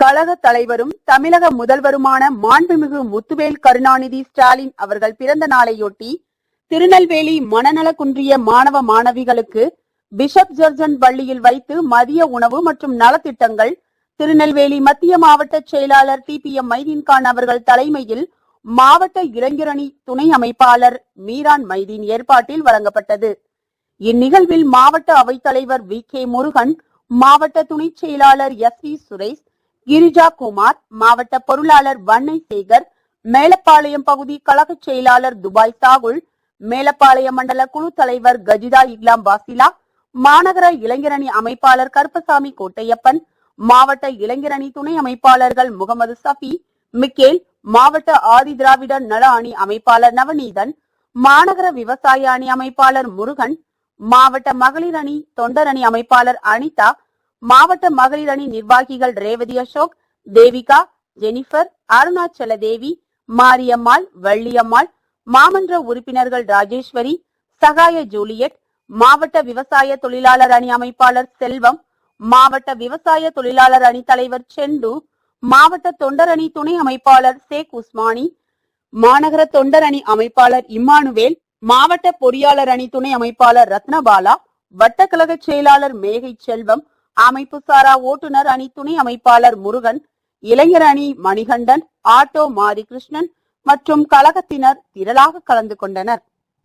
கழக தலைவரும் தமிழக முதல்வருமான மாண்புமிகு முத்துவேல் கருணாநிதி ஸ்டாலின் அவர்கள் பிறந்த நாளையொட்டி திருநெல்வேலி மனநல குன்றிய மாணவ மாணவிகளுக்கு பிஷப் ஜர்ஜன் பள்ளியில் வைத்து மதிய உணவு மற்றும் நலத்திட்டங்கள் திருநெல்வேலி மத்திய மாவட்ட செயலாளர் TPM மைதீன்கான் அவர்கள் தலைமையில் மாவட்ட இளைஞரணி துணை அமைப்பாளர் மீரான் மைதீன் ஏற்பாட்டில் வழங்கப்பட்டது. இந்நிகழ்வில் மாவட்ட அவைத்தலைவர் VK முருகன், மாவட்ட துணை செயலாளர் SV சுரேஷ், கிரிஜா குமார், மாவட்ட பொருளாளர் வன்னை சேகர், மேலப்பாளையம் பகுதி கழக செயலாளர் துபாய் சாகுல், மேலப்பாளையம் மண்டல குழு தலைவர் கஜிதா இக்லாம் பாசிலா, மாநகர இளைஞரணி அமைப்பாளர் கருப்பசாமி கோட்டையப்பன், மாவட்ட இளைஞரணி துணை அமைப்பாளர்கள் முகமது சஃபி, மிக்கேல், மாவட்ட ஆதி திராவிடர் நல அணி அமைப்பாளர் நவநீதன், மாநகர விவசாய அணி அமைப்பாளர் முருகன், மாவட்ட மகளிர் அணி தொண்டர் அணி அமைப்பாளர் அனிதா, மாவட்ட மகளிர் அணி நிர்வாகிகள் ரேவதி அசோக், தேவிகா, ஜெனிபர், அருணாச்சல தேவி, மாரியம்மாள், வள்ளியம்மாள், மாமன்ற உறுப்பினர்கள் ராஜேஸ்வரி, சகாய ஜூலியட், மாவட்ட விவசாய தொழிலாளர் அணி அமைப்பாளர் செல்வம், மாவட்ட விவசாய தொழிலாளர் அணி தலைவர் செண்டு, மாவட்ட தொண்டர் அணி துணை அமைப்பாளர் ஷேக் உஸ்மானி, மாநகர தொண்டர் அணி அமைப்பாளர் இம்மானுவேல், மாவட்ட பொறியாளர் அணி துணை அமைப்பாளர் ரத்னபாலா, வட்டக்கழக செயலாளர் மேகை செல்வம், அமைப்பு சாரா ஓட்டுநர் அணி துணை அமைப்பாளர் முருகன், இளைஞர் அணி மணிகண்டன், ஆட்டோ மாரி கிருஷ்ணன் மற்றும் கழகத்தினர் திரளாக கலந்து கொண்டனர்.